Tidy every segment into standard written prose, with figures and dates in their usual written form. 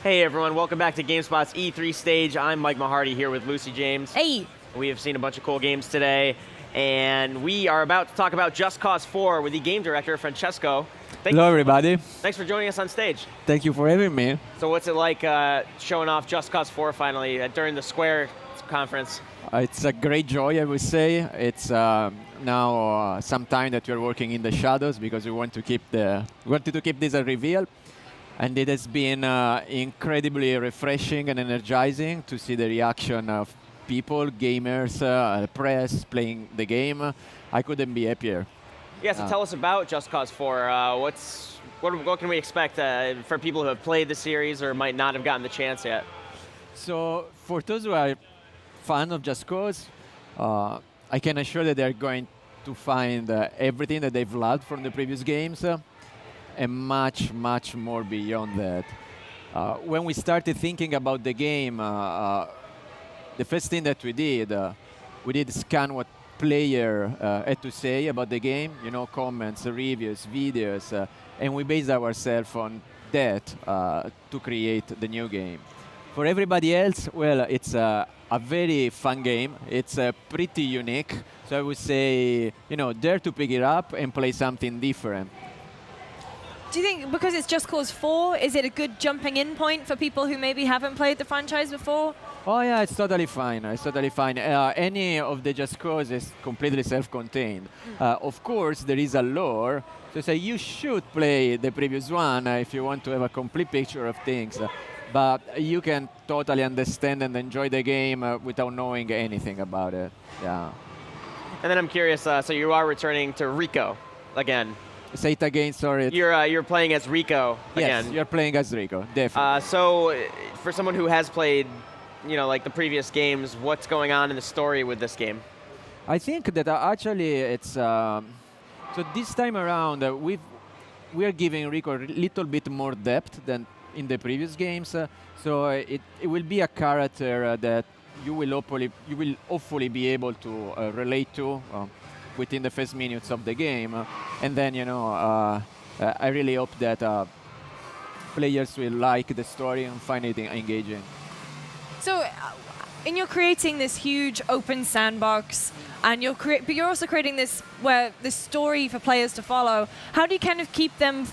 Hey everyone, welcome back to GameSpot's E3 stage. I'm Mike Mahardy here with Lucy James. Hey. We have seen a bunch of cool games today, and we are about to talk about Just Cause 4 with the game director, Francesco. Hello everybody. Thanks for joining us on stage. Thank you for having me. So what's it like showing off Just Cause 4 finally during the Square conference? It's a great joy, I would say. It's now some time that we're working in the shadows because we wanted to keep this a reveal. And it has been incredibly refreshing and energizing to see the reaction of people, gamers, press playing the game. I couldn't be happier. Yeah, so tell us about Just Cause 4. What can we expect for people who have played the series or might not have gotten the chance yet? So for those who are fans of Just Cause, I can assure that they're going to find everything that they've loved from the previous games. And much, much more beyond that. When we started thinking about the game, the first thing that we did scan what player had to say about the game, comments, reviews, videos, and we based ourselves on that to create the new game. For everybody else, well, it's a very fun game. It's pretty unique. So I would say, dare to pick it up and play something different. Do you think because it's Just Cause 4, is it a good jumping in point for people who maybe haven't played the franchise before? Oh yeah, it's totally fine. It's totally fine. Any of the Just Cause is completely self-contained. Of course, there is a lore. So say you should play the previous one if you want to have a complete picture of things. But you can totally understand and enjoy the game without knowing anything about it. Yeah. And then I'm curious, so you are returning to Rico again. Say it again, sorry. You're playing as Rico again. Yes, you're playing as Rico, definitely. So for someone who has played, like the previous games, what's going on in the story with this game? I think that actually it's so this time around we are giving Rico a little bit more depth than in the previous games. So it will be a character that you will hopefully be able to relate to. Within the first minutes of the game. And then, I really hope that players will like the story and find it engaging. So, and you're creating this huge open sandbox, and but you're also creating this story for players to follow. How do you kind of give them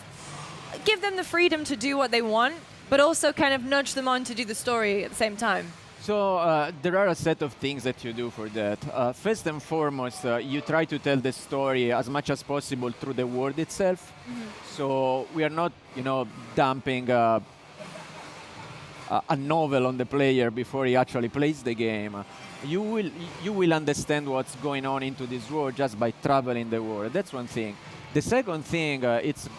the freedom to do what they want, but also kind of nudge them on to do the story at the same time? So there are a set of things that you do for that. First and foremost, you try to tell the story as much as possible through the world itself. Mm-hmm. So we are not, dumping a novel on the player before he actually plays the game. You will understand what's going on into this world just by traveling the world. That's one thing. The second thing, it's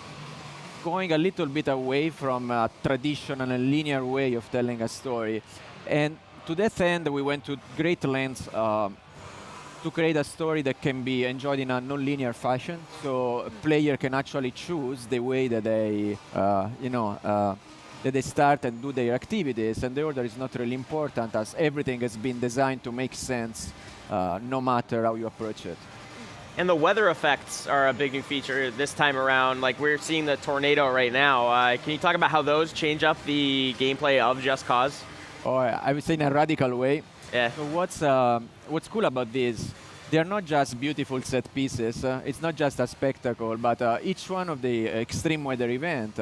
going a little bit away from a traditional and linear way of telling a story. And to that end, we went to great lengths to create a story that can be enjoyed in a non-linear fashion. So a player can actually choose the way that they, that they start and do their activities. And the order is not really important, as everything has been designed to make sense, no matter how you approach it. And the weather effects are a big new feature this time around. Like we're seeing the tornado right now. Can you talk about how those change up the gameplay of Just Cause? Or I would say in a radical way. Yeah. So what's cool about this? They're not just beautiful set pieces. It's not just a spectacle, but each one of the extreme weather event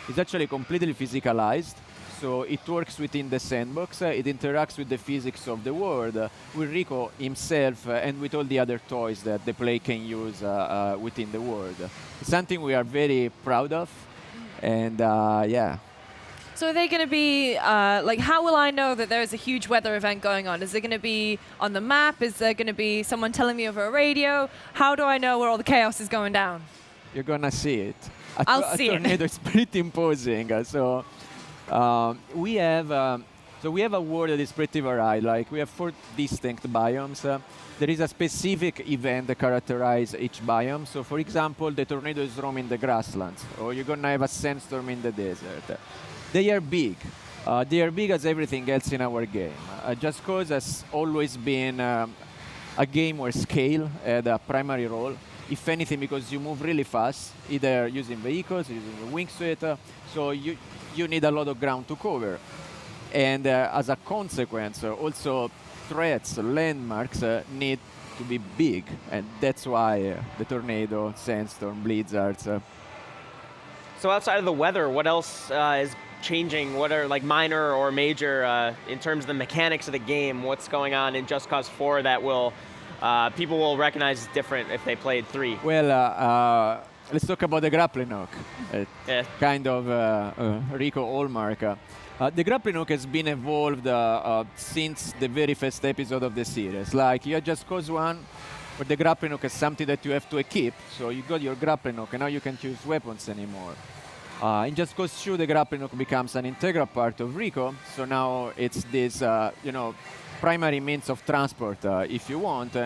is actually completely physicalized. So it works within the sandbox. It interacts with the physics of the world, with Rico himself, and with all the other toys that the player can use within the world. It's something we are very proud of, and yeah. So are they going to be, how will I know that there is a huge weather event going on? Is it going to be on the map? Is there going to be someone telling me over a radio? How do I know where all the chaos is going down? You're going to see it. I'll see it. A tornado is pretty imposing. So we have a world that is pretty varied. Like we have 4 distinct biomes. There is a specific event that characterizes each biome. So for example, the tornado is roaming the grasslands, or you're going to have a sandstorm in the desert. They are big. They are big as everything else in our game. Just Cause has always been a game where scale had a primary role. if anything, because you move really fast, either using vehicles, using the wingsuit, so you need a lot of ground to cover. And as a consequence, also threats, landmarks need to be big, and that's why the tornado, sandstorm, blizzards. So outside of the weather, what else is changing? What are like minor or major in terms of the mechanics of the game? What's going on in Just Cause 4 that will people will recognize as different if they played 3? Well, let's talk about the grappling hook. Yeah. Kind of Rico hallmark. The grappling hook has been evolved since the very first episode of the series. Like, you have Just Cause 1, where the grappling hook is something that you have to equip. So you got your grappling hook, and now you can't choose weapons anymore. In Just Cause 2, the grappling hook becomes an integral part of Rico. So now it's this, primary means of transport, if you want,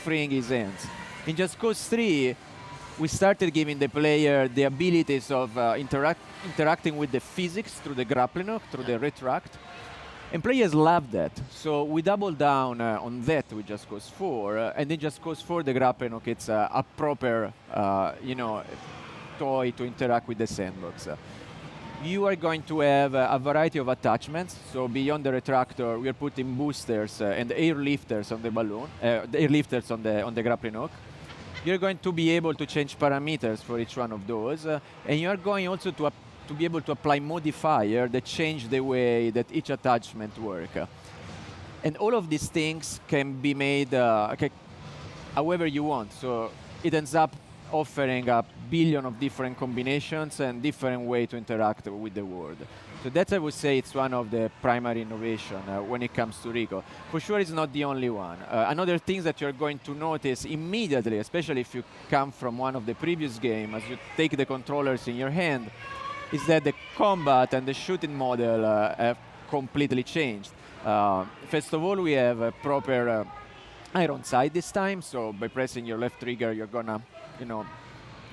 freeing his hands. In Just Cause 3, we started giving the player the abilities of interacting with the physics through the grappling hook, through the retract. And players love that. So we doubled down on that with Just Cause 4. And in Just Cause 4, the grappling hook, it's a proper, toy to interact with the sandbox. You are going to have a variety of attachments. So beyond the retractor, we are putting boosters and airlifters on the balloon, the airlifters on the grappling hook. You're going to be able to change parameters for each one of those, and you are going also to be able to apply modifiers that change the way that each attachment works. And all of these things can be made however you want. So it ends up offering a billion of different combinations and different ways to interact with the world. So that, I would say, it's one of the primary innovations when it comes to Rico. For sure, it's not the only one. Another thing that you're going to notice immediately, especially if you come from one of the previous games, as you take the controllers in your hand, is that the combat and the shooting model have completely changed. First of all, we have a proper iron sight this time, so by pressing your left trigger, you're gonna,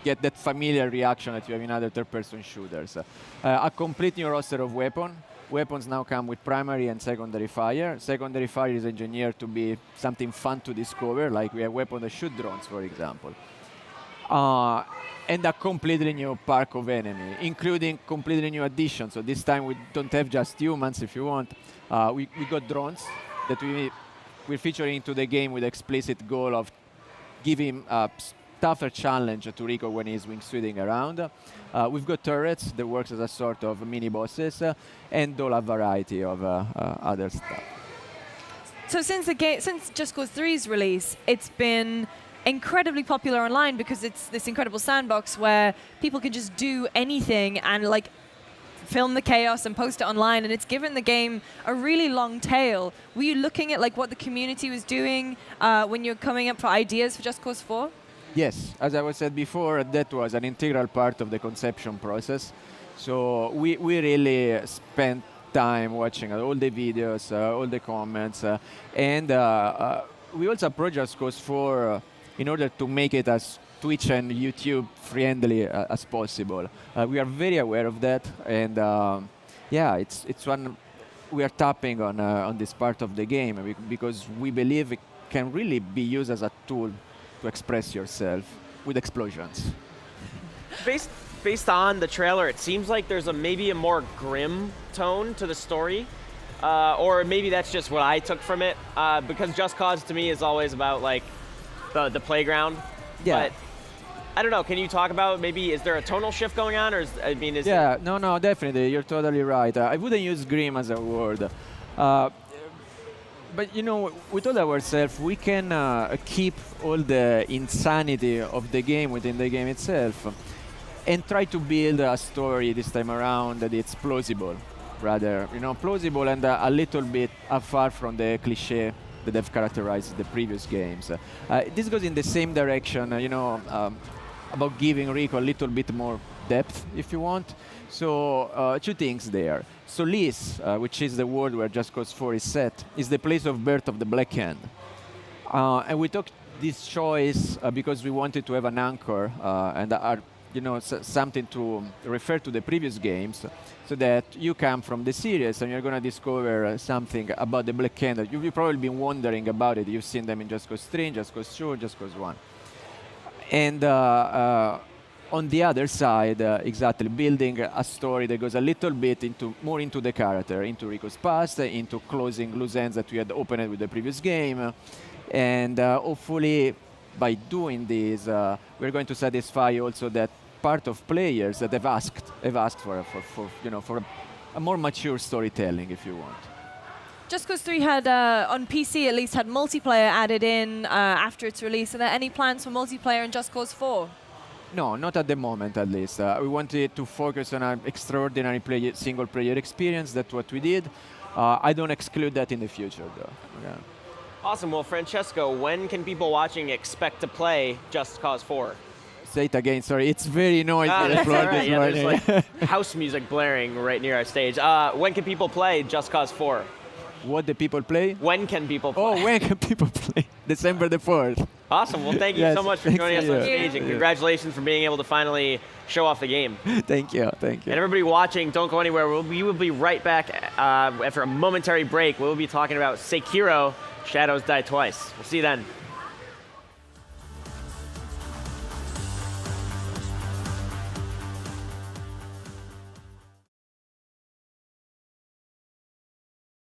get that familiar reaction that you have in other third-person shooters. A complete new roster of weapons now come with primary and secondary fire. Secondary fire is engineered to be something fun to discover, like we have weapons that shoot drones, for example. And a completely new park of enemy, including completely new additions. So this time we don't have just humans, if you want. We got drones that we're featuring into the game with explicit goal of giving tougher challenge to Rico when he's wingsuiting around. We've got turrets that works as a sort of mini bosses, and all a variety of other stuff. So since Just Cause 3's release, it's been incredibly popular online because it's this incredible sandbox where people can just do anything and like film the chaos and post it online, and it's given the game a really long tail. Were you looking at like what the community was doing when you're coming up for ideas for Just Cause 4? Yes, as I was said before, that was an integral part of the conception process. So we really spent time watching all the videos, all the comments, and we also approached Just Cause 4 in order to make it as Twitch and YouTube friendly as possible. We are very aware of that, and it's one we are tapping on this part of the game because we believe it can really be used as a tool to express yourself with explosions. Based on the trailer, it seems like there's maybe a more grim tone to the story, or maybe that's just what I took from it. Because Just Cause to me is always about like the playground. Yeah. But I don't know. Can you talk about maybe is there a tonal shift going on, or is Yeah, no, definitely. You're totally right. I wouldn't use grim as a word. But we told ourselves we can keep all the insanity of the game within the game itself and try to build a story this time around that it's plausible, rather, plausible and a little bit far from the cliche that have characterized the previous games. This goes in the same direction, about giving Rico a little bit more depth, if you want. So two things there. Solis, which is the world where Just Cause 4 is set, is the place of birth of the Black Hand. And we took this choice because we wanted to have an anchor and something to refer to the previous games, so that you come from the series and you're going to discover something about the Black Hand that you've probably been wondering about it. You've seen them in Just Cause 3, Just Cause 2, Just Cause 1. And on the other side, exactly, building a story that goes a little bit more into the character, into Rico's past, into closing loose ends that we had opened with the previous game. And hopefully, by doing this, we're going to satisfy also that part of players that have asked for a more mature storytelling, if you want. Just Cause 3 had, on PC at least, had multiplayer added in after its release. Are there any plans for multiplayer in Just Cause 4? No, not at the moment, at least. We wanted to focus on an extraordinary single-player experience. That's what we did. I don't exclude that in the future, though. Yeah. Awesome. Well, Francesco, when can people watching expect to play Just Cause 4? Say it again, sorry. It's very noisy. That's all right. this Yeah, morning. there's like house music blaring right near our stage. When can people play Just Cause 4? What the people play? When can people play? Oh, when can people play? December the 4th. Awesome. Well, thank you Yes, so much for thank joining us you. on stage, and congratulations for being able to finally show off the game. Thank you. And everybody watching, don't go anywhere. We will be right back after a momentary break. We'll be talking about Sekiro: Shadows Die Twice. We'll see you then.